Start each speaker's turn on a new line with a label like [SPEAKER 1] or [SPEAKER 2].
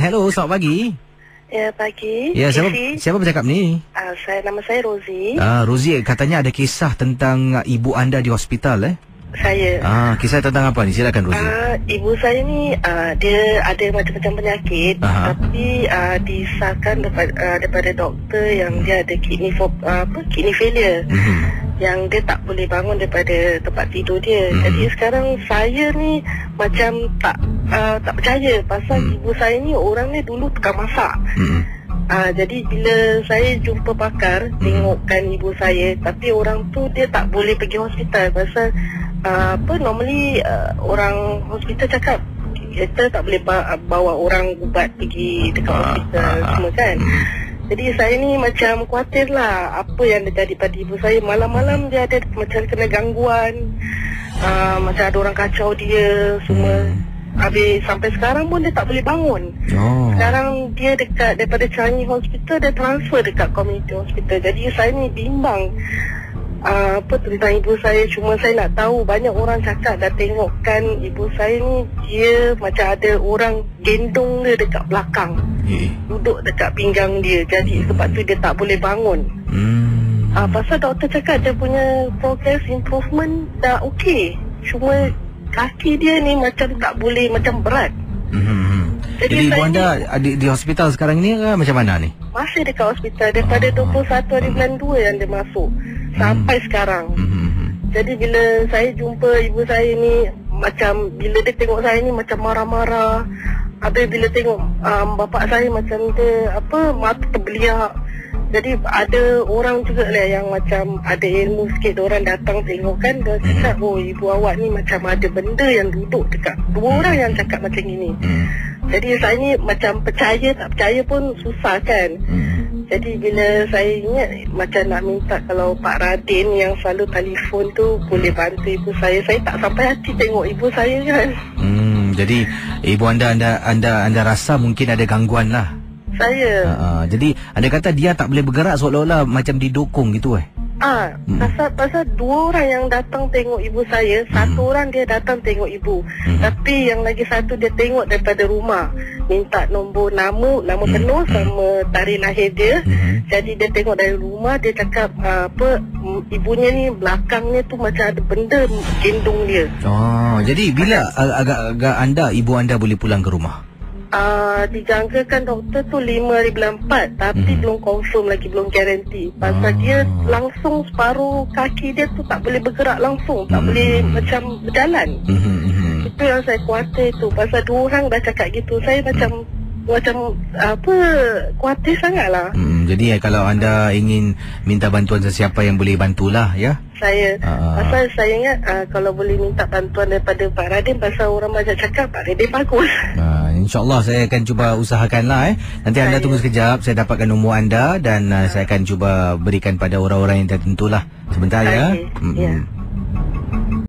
[SPEAKER 1] hello, selamat pagi.
[SPEAKER 2] Ya, pagi.
[SPEAKER 1] Ya, siapa bercakap ni?
[SPEAKER 2] Nama saya Rozi.
[SPEAKER 1] Rozi, katanya ada kisah tentang ibu anda di hospital,
[SPEAKER 2] Saya.
[SPEAKER 1] Kisah tentang apa ni? Silakan Rozi.
[SPEAKER 2] Ibu saya ni dia ada macam-macam penyakit, tapi disahkan daripada doktor yang dia ada kidney failure. Yang dia tak boleh bangun daripada tempat tidur dia. Jadi sekarang saya ni macam tak percaya pasal ibu saya ni orang ni dulu tukang masak. Jadi bila saya jumpa pakar tengokkan ibu saya, tapi orang tu dia tak boleh pergi hospital pasal normally orang hospital cakap kita tak boleh bawa orang ubat pergi dekat hospital semua kan. Jadi saya ni macam khawatir lah apa yang terjadi pada ibu saya. Malam-malam dia ada macam kena gangguan, macam ada orang kacau dia semua. Habis sampai sekarang pun dia tak boleh bangun. Sekarang dia dekat daripada Changi Hospital, dia transfer dekat Community Hospital. Jadi saya ni bimbang tentang ibu saya. Cuma saya nak tahu, banyak orang cakap dah tengokkan ibu saya ni, dia macam ada orang gendong dia dekat belakang, duduk dekat pinggang dia. Jadi sebab tu dia tak boleh bangun. Pasal doktor cakap dia punya progress improvement dah okey, cuma kaki dia ni macam tak boleh, macam berat.
[SPEAKER 1] Jadi ibu anda di hospital sekarang ni ke macam mana ni?
[SPEAKER 2] Masih dekat hospital daripada 21 hari bulan 2 yang dia masuk sampai sekarang. Jadi bila saya jumpa ibu saya ni, macam bila dia tengok saya ni macam marah-marah. Habis bila tengok bapak saya macam dia mata terbeliak. Jadi ada orang juga lah yang macam ada ilmu sikit, orang datang tengok kan, dia cakap ibu awak ni macam ada benda yang duduk dekat. Dua orang yang cakap macam ini. Jadi saya ni macam percaya tak percaya pun susah kan. Jadi bila saya ingat macam nak minta kalau Pak Radin yang selalu telefon tu boleh bantu ibu saya tak sampai hati tengok ibu saya kan.
[SPEAKER 1] Jadi ibu anda rasa mungkin ada gangguan lah.
[SPEAKER 2] Saya.
[SPEAKER 1] Jadi anda kata dia tak boleh bergerak seolah-olah macam didukung gitu
[SPEAKER 2] pasal dua orang yang datang tengok ibu saya, satu orang dia datang tengok ibu, tapi yang lagi satu dia tengok daripada rumah, minta nombor nama penuh sama tarikh lahir dia. Jadi dia tengok dari rumah, dia cakap ibunya ni belakangnya tu macam ada benda gendong dia.
[SPEAKER 1] Jadi bila agak-agak ibu anda boleh pulang ke rumah?
[SPEAKER 2] Dijangkakan doktor tu 5 hari bulan 4, tapi belum confirm lagi, belum garanti. Pasal dia langsung separuh kaki dia tu tak boleh bergerak langsung, tak boleh macam berjalan. Itu yang saya khawatir tu. Pasal dua orang dah cakap gitu, saya macam khawatir sangat lah.
[SPEAKER 1] Jadi kalau anda ingin minta bantuan sesiapa yang boleh bantulah ya.
[SPEAKER 2] Saya pasal saya ingat kalau boleh minta bantuan daripada Pak Radin, pasal orang banyak cakap Pak Radin bagus.
[SPEAKER 1] InsyaAllah saya akan cuba usahakanlah Nanti anda tunggu sekejap, saya dapatkan nombor anda dan saya akan cuba berikan pada orang-orang yang tertentulah sebentar ya.